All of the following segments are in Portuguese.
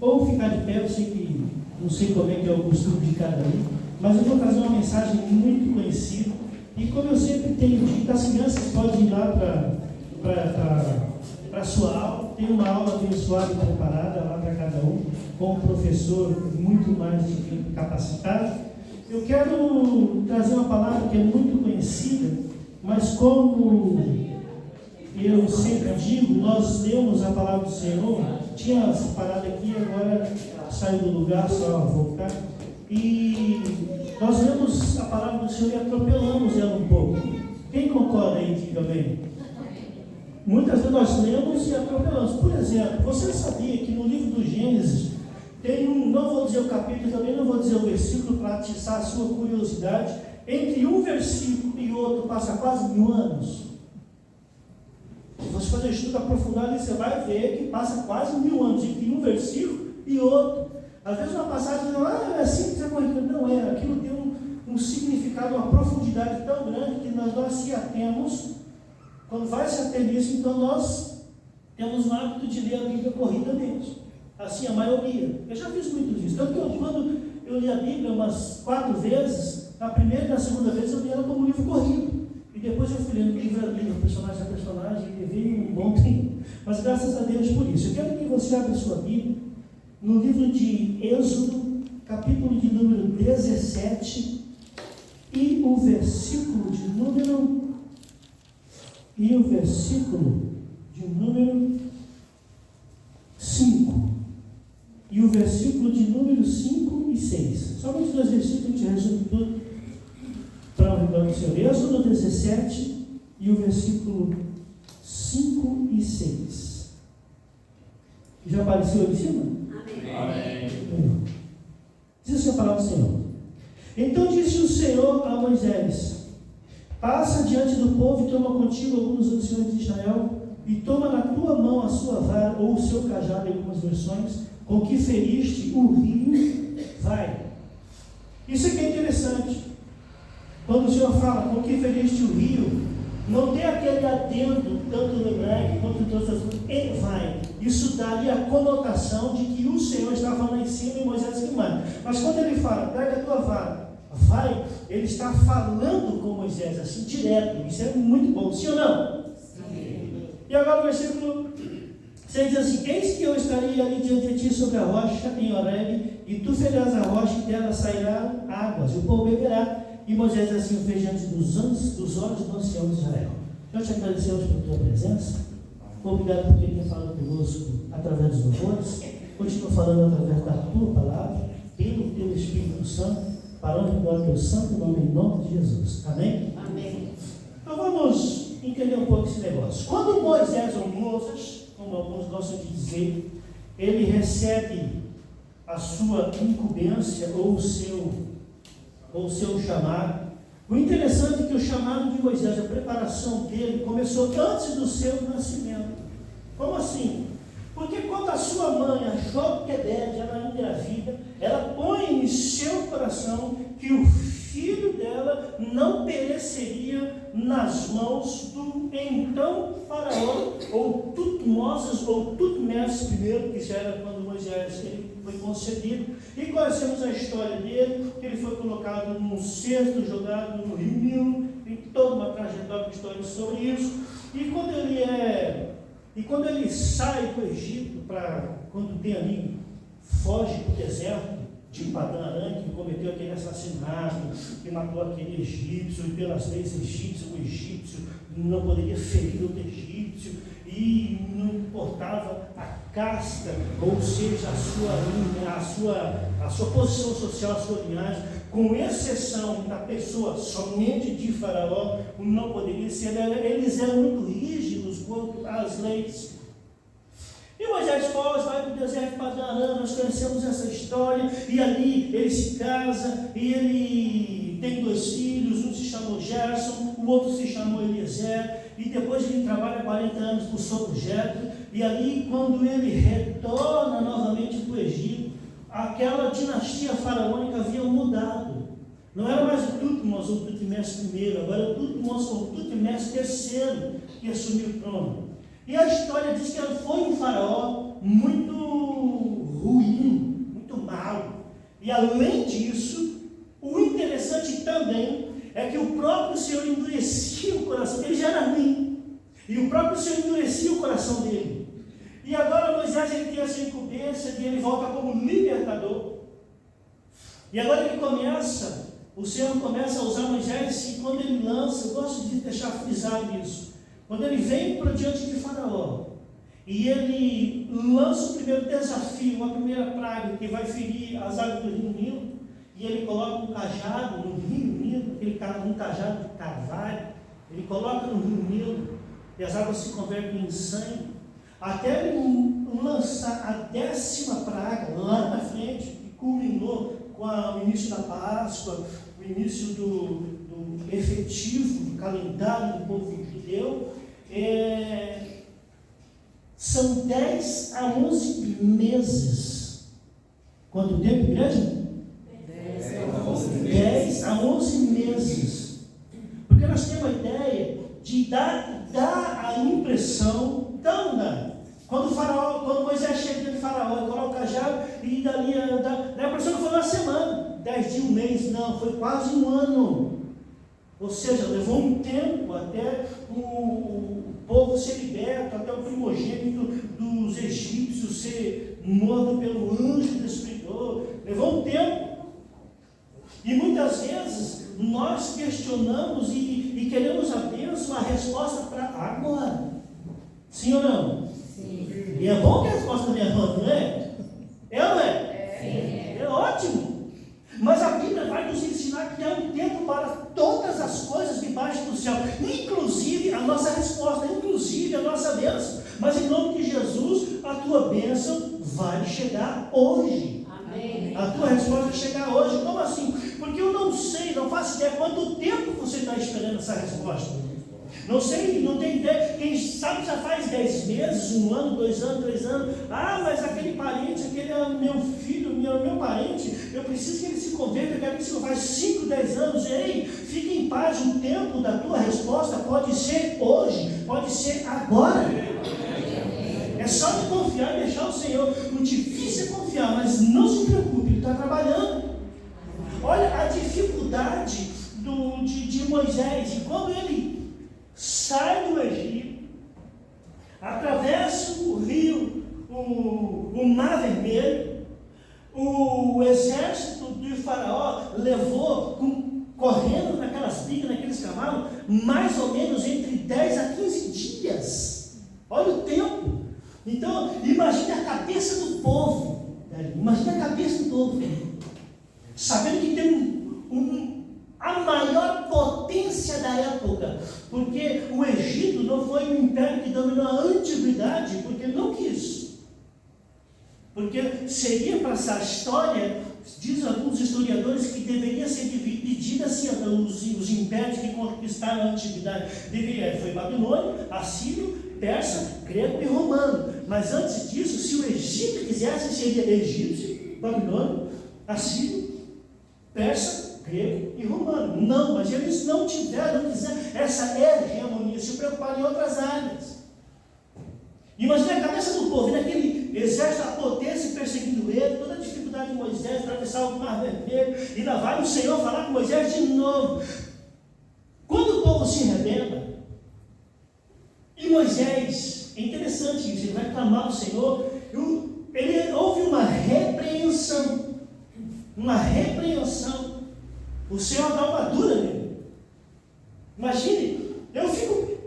Ou ficar de pé, eu sei que não sei como é que é o costume de cada um, mas eu vou trazer uma mensagem muito conhecida. E como eu sempre tenho dito, as crianças podem ir lá para a sua aula. Tem uma aula abençoada e preparada lá para cada um, com um professor muito mais capacitado. Eu quero trazer uma palavra que é muito conhecida, mas como eu sempre digo, nós lemos a palavra do Senhor, tinha separado aqui, agora saiu do lugar, só voltar, e nós lemos a palavra do Senhor e atropelamos ela um pouco. Quem concorda aí, diga bem? Muitas vezes nós lemos e atropelamos. Por exemplo, você sabia que no livro do Gênesis tem não vou dizer o capítulo, também não vou dizer o versículo para atiçar a sua curiosidade, entre um versículo e outro passa quase 1000 anos. Se você fazer um estudo aprofundado, você vai ver que passa quase 1000 anos entre um versículo e outro. às vezes uma passagem é simples, é corriqueira. Não é, aquilo tem um significado, uma profundidade tão grande que nós se atemos. Quando vai se ater nisso, então nós temos o hábito de ler a Bíblia corridamente. Assim, a maioria. Eu já fiz muito disso. Tanto que quando eu li a Bíblia umas 4 vezes, na primeira e na segunda vez eu li ela como um livro corrido. E depois eu fui lendo livro a livro, personagem a personagem, e levei um bom tempo. Mas graças a Deus por isso. Eu quero que você abra a sua Bíblia no livro de Êxodo, capítulo de número 17, e o versículo de número 5. E o versículo de número 5 e 6. Somente 2 versículos, te resumo tudo para o retorno do Senhor. Êxodo 17 e o versículo 5 e 6. Já apareceu ali em cima? Amém. Diz assim a palavra do Senhor. Então disse o Senhor a Moisés: passa diante do povo e toma contigo alguns anciões de Israel, e toma na tua mão a sua vara ou o seu cajado, em algumas versões, com que feriste o rio, vai. Isso aqui é interessante. Quando o Senhor fala com que feriste o rio, não tem aquele adendo, tanto no hebraico quanto em todas as coisas, e vai. Isso daria a conotação de que o Senhor estava lá em cima e Moisés que manda. Mas quando ele fala, pega a tua vara, vai, ele está falando com Moisés, assim, direto. Isso é muito bom, sim ou não? Sim. E agora o versículo 6 diz assim: eis que eu estarei ali diante de ti sobre a rocha em Horebe, e tu ferirás a rocha e dela sairá águas, e o povo beberá. E Moisés assim o fez diante dos olhos do ancião de Israel. Nós te agradecemos por tua presença. Obrigado por ter falado conosco através dos louvores. Continua falando através da tua palavra, pelo teu Espírito Santo, para onde glória ao teu santo nome, em nome de Jesus. Amém? Amém. Então vamos entender um pouco esse negócio. Quando Moisés ou Moses, como alguns gostam de dizer, ele recebe a sua incumbência ou o seu chamado. O interessante é que o chamado de Moisés, a preparação dele, começou antes do seu nascimento. Como assim? Porque quando a sua mãe, a Joquebede, ela engravida, ela põe em seu coração que o filho dela não pereceria nas mãos do então faraó, ou Tutmoses, ou Tutmés I, que já era quando Moisés foi concebido. E conhecemos a história dele, que ele foi colocado num cesto, jogado no Rio Nilo, tem toda uma trajetória de história sobre isso. E quando ele sai do Egito, quando tem ali, foge para o deserto de Padã Arã, que cometeu aquele assassinato, que matou aquele egípcio, e pelas leis egípcias, o egípcio não poderia ferir outro egípcio, e não importava a casta, ou seja, a sua posição social, a sua linhagem, com exceção da pessoa somente de Faraó, não poderia ser. Eles eram muito rígidos quanto às leis. E Moisés foge, vai para o deserto de Padã Arã, nós conhecemos essa história, e ali ele se casa, e ele tem 2 filhos, um se chamou Gerson, o outro se chamou Eliezer, e depois ele trabalha 40 anos com o sogro Jetro, e ali quando ele retorna novamente para o Egito, aquela dinastia faraônica havia mudado. Não era mais o Tutmos ou Tutmés I, agora o Tutmos ou Tutmés III que assumiu o trono. E a história diz que foi um faraó muito ruim, muito mal. E além disso, o interessante também é que o próprio Senhor endurecia o coração, ele já era ruim, e o próprio Senhor endurecia o coração dele. E agora Moisés ele tem essa incumbência de ele volta como libertador. E agora o Senhor começa a usar Moisés, e quando ele lança, eu gosto de deixar frisado isso, quando ele vem para diante de Faraó, e ele lança o primeiro desafio, a primeira praga que vai ferir as águas do rio Nilo, e ele coloca um cajado no rio Nilo, um cajado de carvalho, ele coloca no rio Nilo, e as águas se convertem em sangue, até ele lançar a 10ª praga lá na frente, que culminou com o início da Páscoa, o início do efetivo do calendário do povo judeu. São 10 a 11 meses. Quanto tempo, igreja? 10 a 11 meses. Porque nós temos a ideia de dar a impressão, quando Moisés chega diante de Faraó, ele coloca o cajado e dali dá a impressão que foi uma semana, 10 dias, um mês, não, foi quase um ano. Ou seja, levou um tempo até o povo ser liberto, até o primogênito dos egípcios ser morto pelo anjo destruidor. Levou um tempo. E muitas vezes nós questionamos e queremos a bênção, a resposta para agora. Sim ou não? Sim. E é bom que a resposta venha agora, não é? É ou não é? Sim. É ótimo. Mas a Bíblia vai nos ensinar que há um tempo para todas as coisas debaixo do céu, inclusive a nossa resposta, inclusive a nossa bênção. Mas em nome de Jesus, a tua bênção vai chegar hoje. Amém. A tua resposta vai chegar hoje. Como assim? Porque eu não sei, não faço ideia quanto tempo você está esperando essa resposta. Não sei, não tenho ideia. Quem sabe já faz 10 meses, 1 ano, 2 anos, 3 anos. Ah, mas aquele parente, aquele é meu filho, meu parente, eu preciso que ele se converta, eu quero que isso faz 5, 10 anos. Ei, fique em paz, o tempo da tua resposta pode ser hoje, pode ser agora. É só de confiar e deixar o Senhor. O difícil é confiar, mas não se preocupe, Ele está trabalhando. Olha a dificuldade de Moisés, e quando ele sai do Egito, atravessa o rio, o Mar Vermelho, o exército de Faraó levou, correndo naquelas brigas, naqueles cavalos, mais ou menos entre 10 a 15 dias. Olha o tempo. Então, imagine a cabeça do povo, imagine a cabeça do povo, sabendo que tem a maior potência da época, porque o Egito não foi um império que dominou a antiguidade, porque não quis, porque seria para essa história, diz alguns historiadores, que deveria ser dividida assim, os impérios que conquistaram a antiguidade, foi Babilônia, Assírio, Persa, grego e romano. Mas antes disso, se o Egito quisesse, seria egípcio, babilônio, assírio, persa, grego e romano. Não, mas eles não quiseram essa hegemonia, se preocuparam em outras áreas. Imagina a cabeça do povo, naquele exército, a potência perseguindo ele, toda a dificuldade de Moisés, atravessar o Mar Vermelho, e lá vai o Senhor falar com Moisés de novo. Quando o povo se rebela, e Moisés, é interessante isso, ele vai clamar ao Senhor, houve uma repreensão, o Senhor dá uma dura nele. Imagine,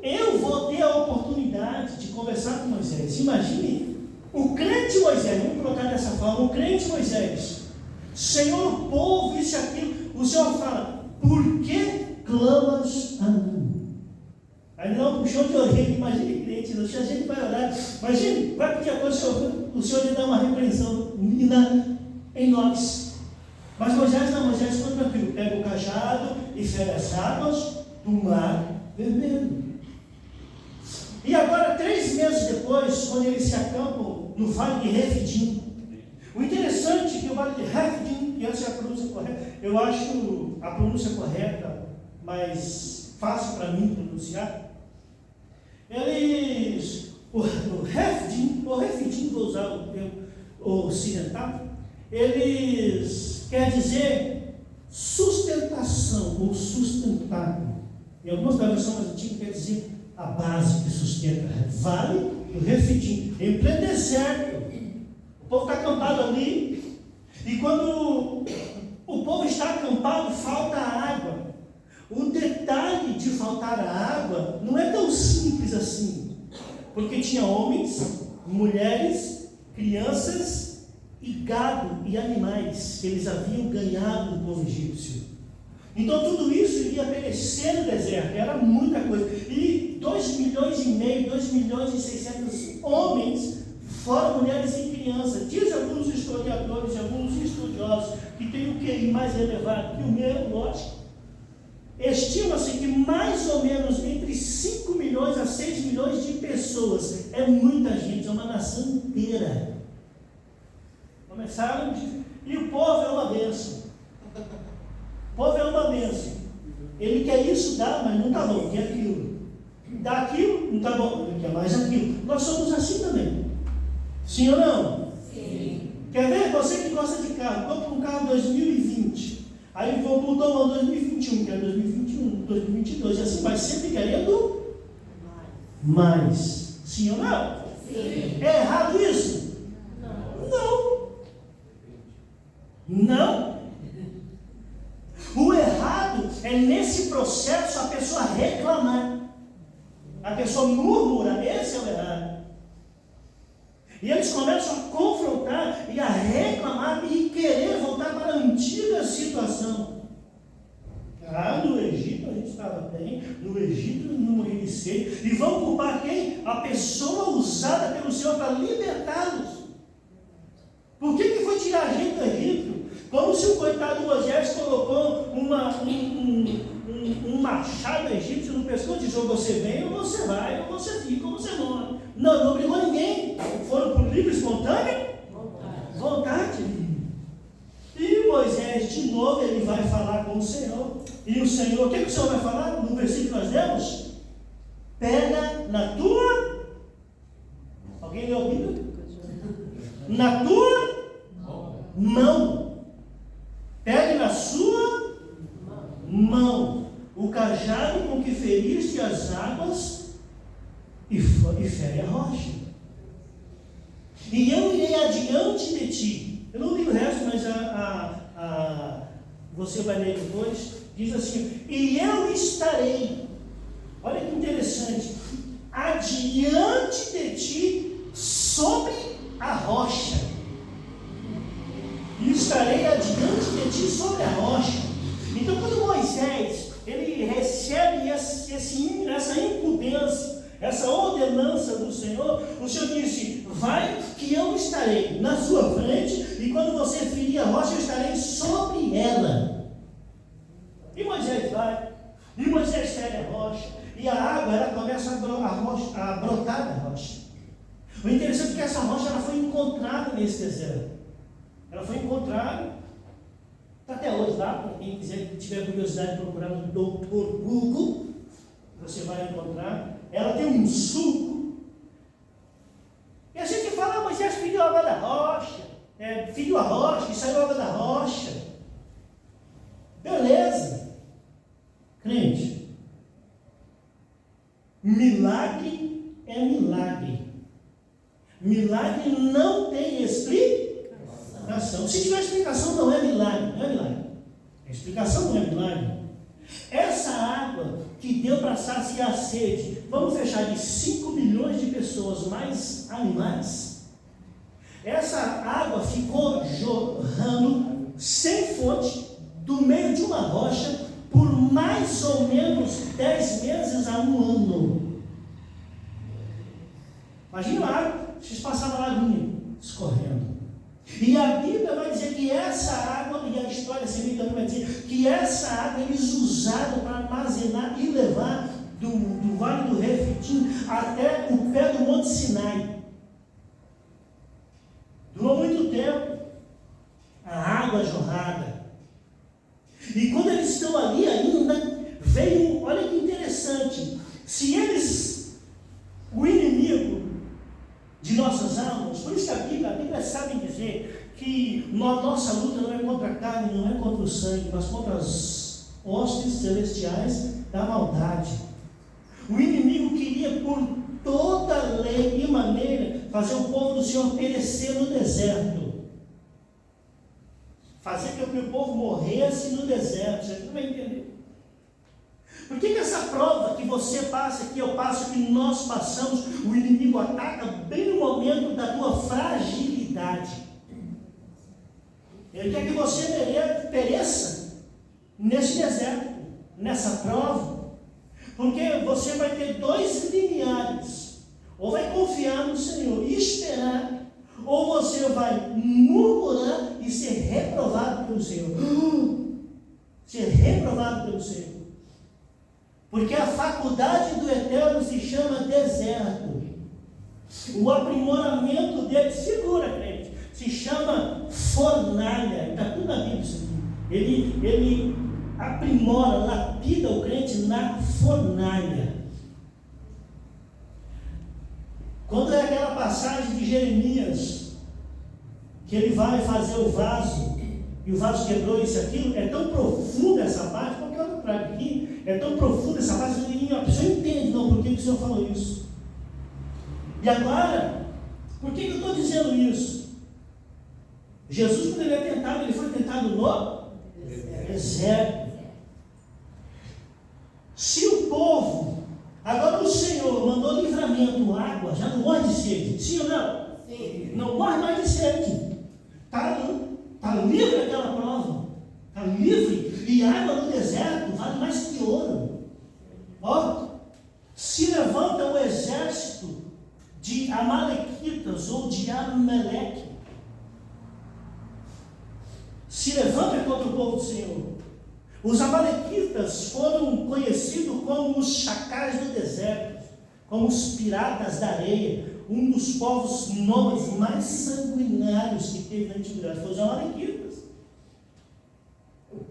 eu vou ter a oportunidade de conversar com Moisés. Imagine o crente Moisés, vamos colocar dessa forma, o crente Moisés, Senhor, o povo, isso e aquilo, o Senhor fala, por que clamas a mim? Aí não puxou de orelha, imagine crente, a gente vai orar, imagine, vai pedir a coisa, o Senhor lhe dá uma repreensão em nós. Mas Moisés ficou tranquilo, pega o cajado e fere as águas do Mar Vermelho. E agora, 3 meses depois, quando eles se acampam no Vale de Refidim, o interessante é que o Vale de Refidim, e essa é a pronúncia correta, eu acho a pronúncia correta, mas fácil para mim pronunciar, o Refidim, vou usar o termo, ocidental, eles quer dizer sustentação ou sustentável. Em algumas traduções mais antigas quer dizer a base que sustenta. Vale do Refidim, em pleno deserto. O povo está acampado ali, e quando o povo está acampado, falta água. O detalhe de faltar a água não é tão simples assim, porque tinha homens, mulheres, crianças e gado e animais que eles haviam ganhado do povo egípcio. Então tudo isso iria perecer no deserto, era muita coisa. E 2,5 milhões, 2 milhões e 600 homens, fora mulheres e crianças. Diz alguns historiadores e alguns estudiosos que tem o QI mais elevado que o meu, lógico. Estima-se que mais ou menos entre 5 milhões a 6 milhões de pessoas. É muita gente, é uma nação inteira. Começaram e o povo é uma bênção. O povo é uma bênção. Ele quer isso, dá, mas não está bom, quer aquilo. Dá aquilo, não está bom, ele quer mais aquilo. Nós somos assim também. Sim ou não? Sim. Quer ver? Você que gosta de carro, compra um carro 2020. Aí mudou o ano 2021, que é 2021, 2022, e assim vai sempre querendo mais. Sim ou não? Sim. É errado isso? Não. Não. O errado é nesse processo a pessoa reclamar, a pessoa murmura, esse é o errado. E eles começam a confrontar e a reclamar e querer voltar para a antiga situação. No Egito a gente estava bem, no Egito não morri de sede. E vão culpar quem? A pessoa usada pelo Senhor para libertá-los. Por que foi tirar a gente do Egito? Como se o coitado Moisés colocou um machado egípcio no pescoço e disse: ou você vem, ou você vai, ou você fica, ou você morre. Não obrigou ninguém. Foram por livre, espontânea vontade. E Moisés, de novo, ele vai falar com o Senhor. E o Senhor, o que o Senhor vai falar? No versículo que nós lemos: pega na tua. Alguém leu a Bíblia? Na tua mão. Pegue na sua mão o cajado com que feriste as águas e fere a rocha. E eu irei adiante de ti. Eu não li o resto, mas você vai ler depois. Diz assim: e eu estarei, olha que interessante, adiante de ti sobre a rocha. E estarei adiante de ti sobre a rocha. Então, quando Moisés ele recebe essa incumbência, essa ordenança do Senhor, o Senhor disse: vai que eu estarei na sua frente, e quando você ferir a rocha, eu estarei sobre ela. E Moisés vai, e Moisés fere a rocha, e a água ela começa a brotar da rocha. O interessante é que essa rocha ela foi encontrada nesse deserto. Ela foi encontrada, está até hoje lá, para quem tiver curiosidade de procurar no Dr. Google, você vai encontrar. Ela tem um suco. E a gente fala: Moisés feriu a água da rocha, feriu a rocha e saiu a água da rocha. Beleza. Crente, milagre é milagre. Milagre não tem explicação. Se tiver explicação, não é milagre. Não é milagre. A explicação não é milagre. Essa água que deu para saciar a sede, vamos fechar de 5 milhões de pessoas, mais animais. Essa água ficou jorrando sem fonte, do meio de uma rocha, por mais ou menos 10 meses a 1 ano. Imagina a água, vocês passavam a lagoinha escorrendo. E a Bíblia vai dizer que essa água, e a história civil também vai dizer que essa água eles usaram para armazenar e levar do Vale do Refidim até o pé do Monte Sinai. Durou muito tempo a água jorrada. E quando eles estão ali ainda, veio, olha que interessante, se o inimigo de nossas almas, por isso que a Bíblia sabe disso. Nossa luta não é contra a carne, não é contra o sangue, mas contra as hostes celestiais da maldade. O inimigo queria, por toda lei e maneira, fazer o povo do Senhor perecer no deserto. Fazer com que o povo morresse no deserto. Você não vai entender. Por que essa prova que você passa, que eu passo, que nós passamos, o inimigo ataca bem no momento da tua fragilidade? Ele quer que você pereça nesse deserto, nessa prova. Porque você vai ter dois limiares. Ou vai confiar no Senhor e esperar, ou você vai murmurar e ser reprovado pelo Senhor. Ser reprovado pelo Senhor. Porque a faculdade do Eterno se chama deserto. O aprimoramento dele, segura, crente, se chama fornalha. Está tudo na Bíblia isso aqui. Ele aprimora, lapida o crente na fornalha. Quando é aquela passagem de Jeremias, que ele vai fazer o vaso, e o vaso quebrou isso e aquilo, é tão profunda essa parte, qualquer outra praga aqui, é tão profunda essa parte, a pessoa entende, não, por que o Senhor falou isso? E agora, por que eu estou dizendo isso? Jesus, quando ele é tentado, ele foi tentado no deserto. Se o povo, agora o Senhor mandou livramento, água, já não morre de sede, sim ou não? Sim. Não morre mais de sede. Está livre aquela prova. Está livre. E água no deserto vale mais que ouro. Ó, se levanta o exército de Amalequitas ou de Amaleque. Se levanta contra o povo do Senhor. Os Amalequitas foram conhecidos como os chacais do deserto, como os piratas da areia, um dos povos nômades mais sanguinários que teve na antiguidade, foram os Amalequitas.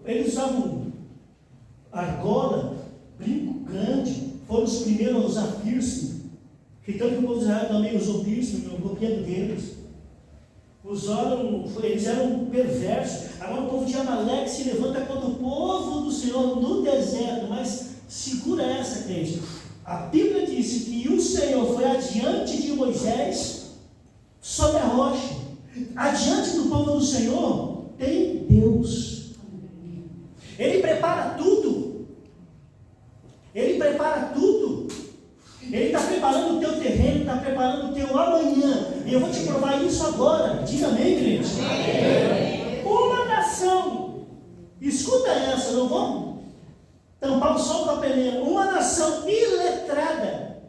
Eles usavam argola, brinco grande, foram os primeiros a usar piercing, que tanto que o povo de Israel também usou piercing, no copiando deles. Eles eram perversos. Agora o povo de Amaleque se levanta contra o povo do Senhor no deserto. Mas segura essa, crente. A Bíblia disse que o Senhor foi adiante de Moisés sobre a rocha. Adiante do povo do Senhor tem Deus. Ele prepara tudo. Ele prepara tudo. Ele está preparando o teu terreno, está preparando o teu amanhã. E eu vou te provar isso agora. Diga amém, crente. Uma nação, escuta essa, não vou tampar o sol com a peneira. Uma nação iletrada,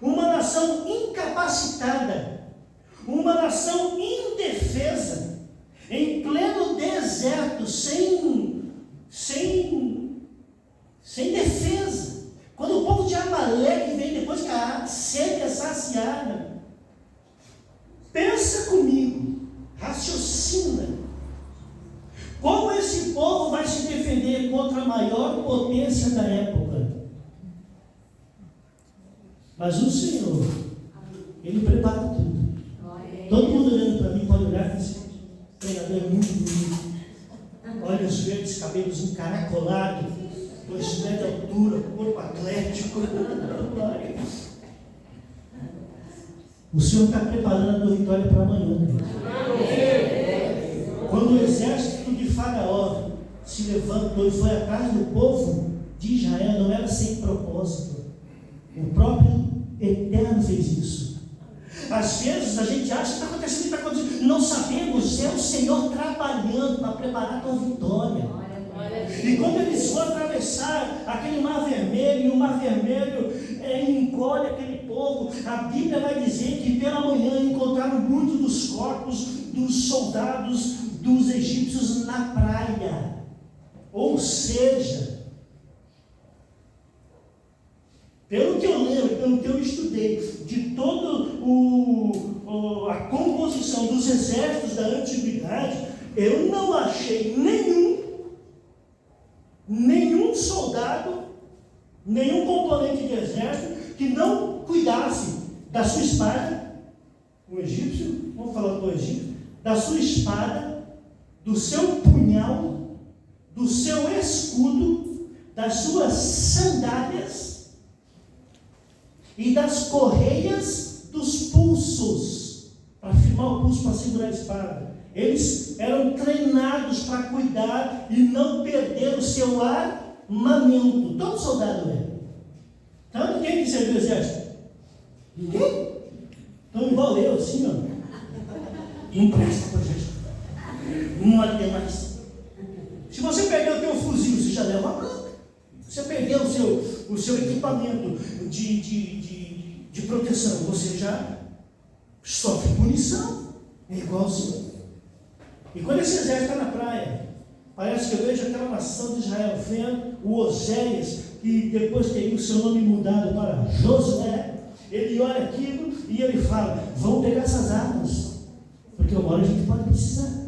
uma nação incapacitada, uma nação indefesa, em pleno deserto, sem defesa. Quando o povo de Amaleque vem depois que a sede é saciada, pensa comigo, raciocina, como esse povo vai se defender contra a maior potência da época? Mas o Senhor, Ele prepara tudo. Todo mundo olhando para mim pode olhar e dizer, o treinador é muito bonito, olhos verdes, cabelos encaracolados, 2 metros de altura, corpo atlético. O Senhor está preparando a tua vitória para amanhã. Quando o exército de Faraó se levantou e foi atrás do povo de Israel, não era sem propósito. O próprio Eterno fez isso. Às vezes a gente acha que está acontecendo, está acontecendo. Não sabemos, é o Senhor trabalhando para preparar a tua vitória. E quando eles vão atravessar aquele mar vermelho, e o mar vermelho engole aquele povo, a Bíblia vai dizer que pela manhã encontraram muitos dos corpos dos soldados dos egípcios na praia. Ou seja, pelo que eu lembro, pelo que eu estudei, de toda a composição dos exércitos da antiguidade, eu não achei nenhum soldado, nenhum componente de exército que não cuidasse da sua espada. O egípcio, vamos falar do egípcio, da sua espada, do seu punhal, do seu escudo, das suas sandálias e das correias dos pulsos, para firmar o pulso, para segurar a espada. Eles eram treinados para cuidar e não perder o seu armamento. Todo soldado é. Tanto quem que serviu o exército? Ninguém? Então igual eu, assim, ó. Não presta para o exército. Não tem mais. Se você perder o teu fuzil, você já leva uma bronca. Você perdeu o seu equipamento de proteção, você já sofre punição. É igualzinho. E quando esse exército está na praia, parece que eu vejo aquela nação de Israel vendo o Oséias, que depois teria o seu nome mudado para Josué. Ele olha aquilo e ele fala: vamos pegar essas armas, porque uma hora a gente pode precisar.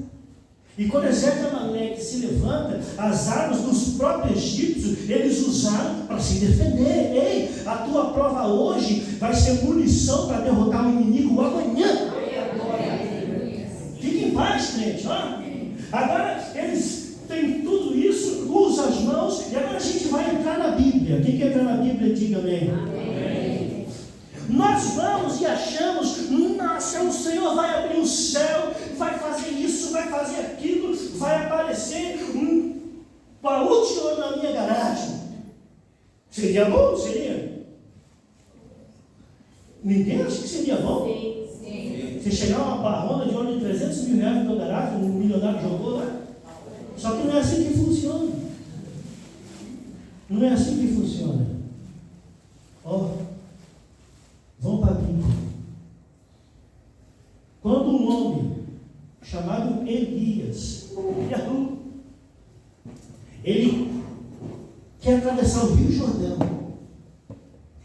E quando o exército Amaleque se levanta, as armas dos próprios egípcios, eles usaram para se defender. Ei, a tua prova hoje vai ser munição para derrotar o inimigo amanhã. Fique em paz, crente. Agora eles têm tudo isso, usam as mãos, e agora a gente vai entrar na Bíblia. Quem quer entrar na Bíblia, diga amém. Amém. Nós vamos e achamos: nossa, o Senhor vai abrir o céu, vai fazer isso, vai fazer aquilo, vai aparecer um baú de ouro na minha garagem. Seria bom, seria? Ninguém acha que seria bom? Sim, sim. Você chegar uma barrona de ouro de 300 mil reais na tua garagem, um milionário jogou lá. Só que não é assim que funciona. Não é assim que funciona. Vamos para a Bíblia. Quando um homem chamado Elias, ele quer atravessar o Rio Jordão,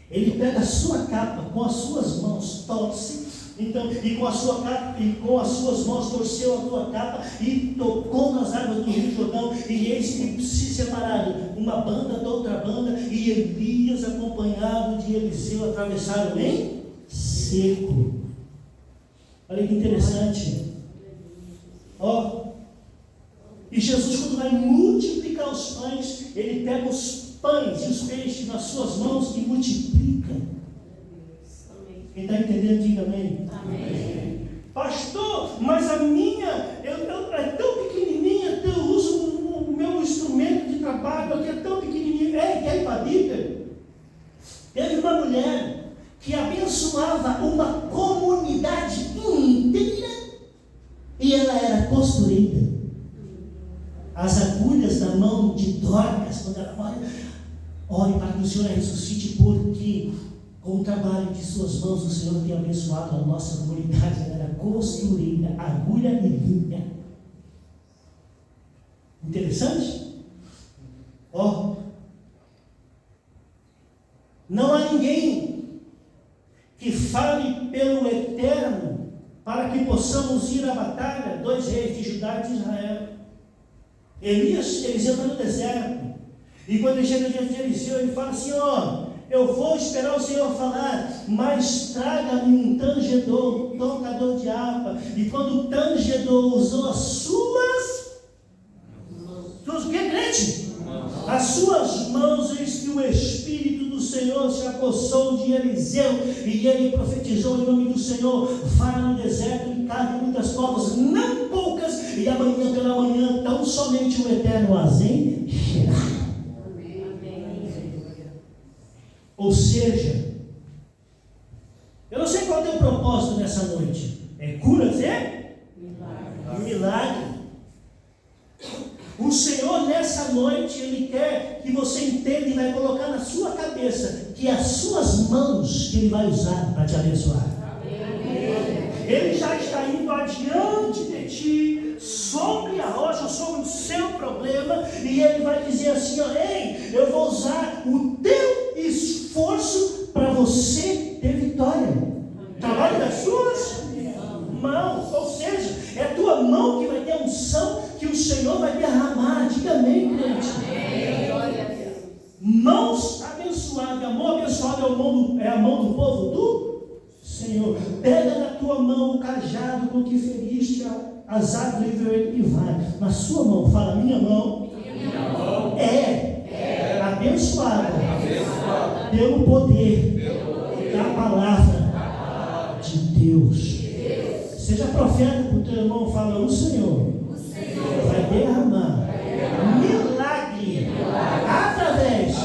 ele pega a sua capa com as suas mãos, torce, então, e com a sua capa, e com as suas mãos torceu a tua capa e tocou nas águas do Rio Jordão, e eis que se separaram uma banda da outra banda, e Elias, acompanhado de Eliseu, atravessaram em seco. Olha que interessante. E Jesus, quando vai multiplicar os pães, ele pega os pães e os peixes nas suas mãos e multiplica. Quem está entendendo, diga amém. Amém. Pastor, mas a minha é tão pequenininha, eu uso o meu instrumento de trabalho aqui, é tão pequenininho. Quer ir para a Bíblia? Teve uma mulher que abençoava uma comunidade inteira e ela era costureira. As agulhas da mão de Dorcas, quando ela ore para que o Senhor a ressuscite, porque com o trabalho de suas mãos o Senhor tem abençoado a nossa comunidade. Ela era costureira, agulha e linha. Interessante? Não há ninguém que fale pelo Eterno para que possamos ir à batalha. 2 reis de Judá e de Israel. Eliseu está no deserto, e quando ele chega diante de Eliseu, ele fala assim: eu vou esperar o Senhor falar, mas traga-me um tangedor, um tocador de harpa. E quando o tangedor usou as suas o que, crente? As suas mãos, eis que o Espírito do Senhor se apossou de Eliseu, e ele profetizou em nome do Senhor: vai no deserto e cave muitas covas, não poucas, e amanhã pela manhã tão somente o Eterno as encherá. Ou seja, eu não sei qual é o teu propósito nessa noite. É cura, milagre. O Senhor nessa noite, Ele quer que você entenda e vai colocar na sua cabeça que as suas mãos que Ele vai usar para te abençoar. Ele já está indo adiante de ti, sobre a rocha, sobre o seu problema, e Ele vai dizer assim: ei, eu vou usar o teu esforço para você ter vitória. Trabalho das suas mãos, ou seja, é a tua mão que vai ter a unção que o Senhor vai derramar. Diga amém, crente. Mãos abençoadas, a mão abençoada é a mão do povo do Senhor. Pega na tua mão o cajado com que feriste as águas e vai. Na sua mão, fala, minha mão é abençoada pelo poder da palavra de Deus. Seja profeta para o teu irmão, fala, o Senhor vai derramar milagre através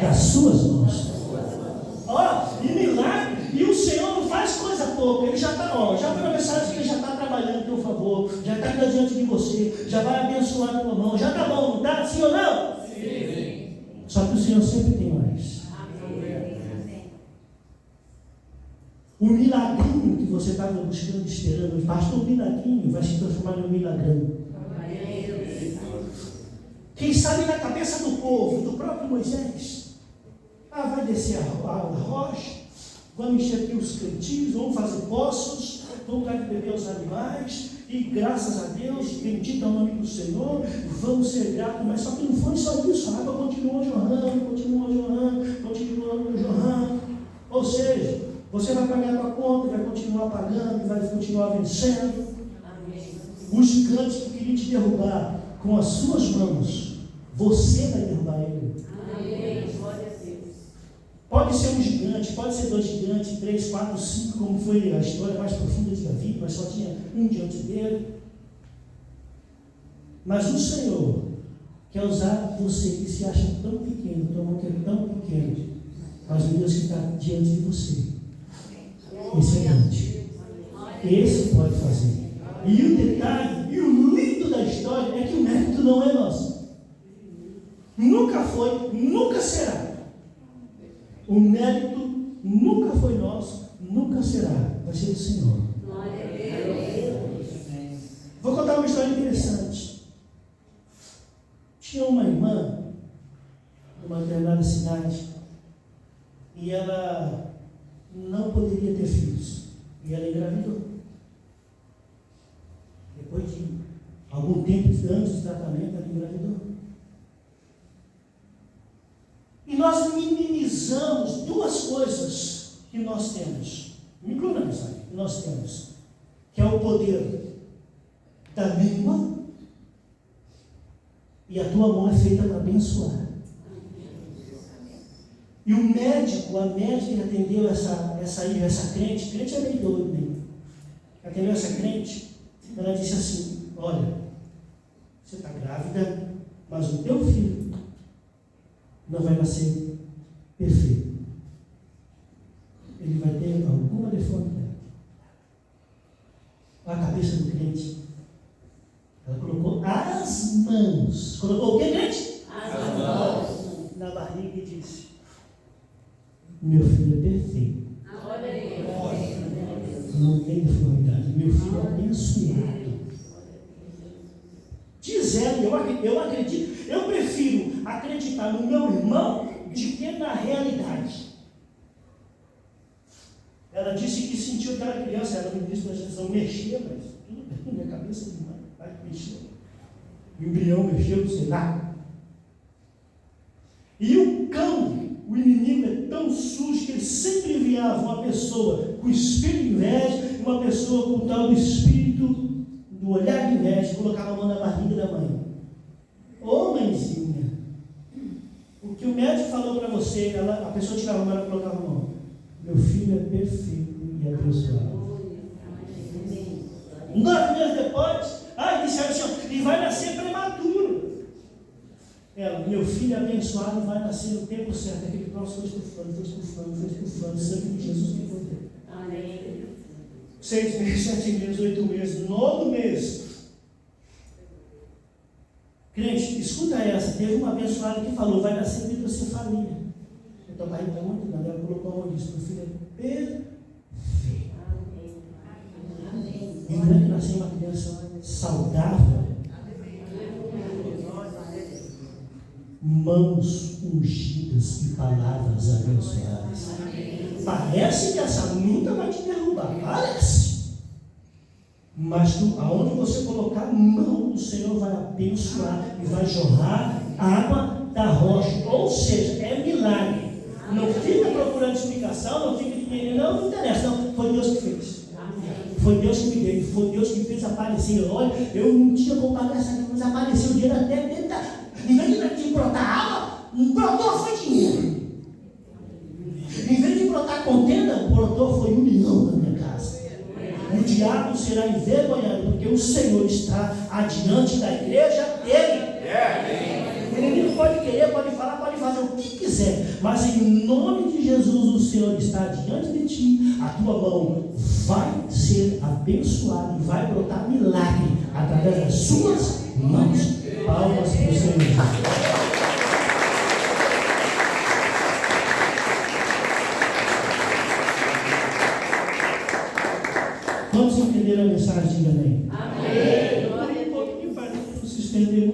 das suas mãos. E milagre, e o Senhor não faz coisa pouca, Ele já está, já foi uma mensagem que Ele já está trabalhando a teu favor, já está indo diante de você, já vai abençoar a tua mão, já está bom, não está? Sim ou não? Sim. Só que o Senhor sempre tem mais. O milagrinho que você estava buscando, esperando, pastor, o milagrinho vai se transformar em um milagrão. Quem sabe na cabeça do povo, do próprio Moisés, vai descer a rocha, vamos encher aqui os cantinhos, vamos fazer poços, vamos dar de beber aos animais, e graças a Deus, bendito é o nome do Senhor, vamos ser gratos, mas só que não foi só isso, a água continuou jorrando, ou seja, você vai pagar a tua conta, vai continuar pagando, vai continuar vencendo. Os gigantes que queriam te derrubar com as suas mãos, você vai derrubar ele. Pode ser um gigante, pode ser 2 gigantes, 3, 4, 5, como foi a história mais profunda de Davi, mas só tinha um diante dele. Mas o Senhor quer usar você que se acha tão pequeno, tua mão que é tão pequena, mas o Deus que está diante de você. Esse é grande. Esse pode fazer. E o detalhe, e o lindo da história é que o mérito não é nosso. Nunca foi, nunca será. O mérito nunca foi nosso, nunca será. Vai ser do Senhor. Vou contar uma história interessante. Tinha uma irmã numa determinada cidade e ela não poderia ter filhos. E ela engravidou. Depois de algum tempo, anos de tratamento, ela engravidou. E nós minimizamos 2 coisas que nós temos. Me inclua na mensagem, que nós temos. Que é o poder da língua. E a tua mão é feita para abençoar. E o médico, a médica que atendeu essa crente é meio doido, né? Atendeu essa crente, ela disse assim, olha, você está grávida, mas o teu filho não vai nascer perfeito. Ele vai ter alguma deformidade. A cabeça do crente, ela colocou as mãos. Colocou o que, crente? As mãos. Na barriga e disse, meu filho é perfeito. Não tem deformidade. Meu filho é abençoado. Diz ela, eu acredito, eu prefiro acreditar no meu irmão do que na realidade. Ela disse que sentiu aquela criança, ela me disse que a gestação mexia, mas tudo bem, minha cabeça de mãe, vai mexer. O embrião mexeu, sei lá. E o cão, o inimigo é tão sujo que ele sempre enviava uma pessoa com espírito de inveja e uma pessoa com o tal do espírito do olhar de inveja e colocava a mão na barriga da mãe. Ô mãezinha, o que o médico falou para você, a pessoa tirava a mão e colocava a mão. Meu filho é perfeito e abençoado. 9 meses depois, disseram assim, e vai nascer prematuro. Ela, meu filho é abençoado e vai nascer no tempo certo. Aquele próximo foi estufando, sangue de Jesus que foi dele. Amém. 6 meses, 7 meses, 8 meses, 9 meses. Crente, escuta essa. Teve uma abençoada que falou, vai nascer hidrocefalia. Então, pai está muito grande. Ela colocou a mão e disse, meu filho é perfeito. E não é que nasceu uma criança saudável. Mãos ungidas e palavras abençoadas. Parece que essa luta vai te derrubar, parece. Mas aonde você colocar a mão, o Senhor vai abençoar e vai jorrar água da rocha. Ou seja, é milagre. Não fica procurando explicação, não fica entendendo, não interessa. Não, foi Deus que fez. Foi Deus que me deu, foi Deus que fez aparecer. Olha, eu não tinha como pagar essa coisa, mas apareceu o dinheiro até dentro da. Em vez de brotar água, brotou foi dinheiro. Em vez de brotar contenda, brotou foi união na minha casa. O diabo será envergonhado, porque o Senhor está adiante da igreja dele. O inimigo pode querer, pode falar, pode fazer o que quiser, mas em nome de Jesus o Senhor está diante de ti. A tua mão vai ser abençoada e vai brotar milagre através das suas mãos. Palmas para o Senhor Jesus. Vamos entender a mensagem, diga amém. Amém. Um pouco de para vocês entenderem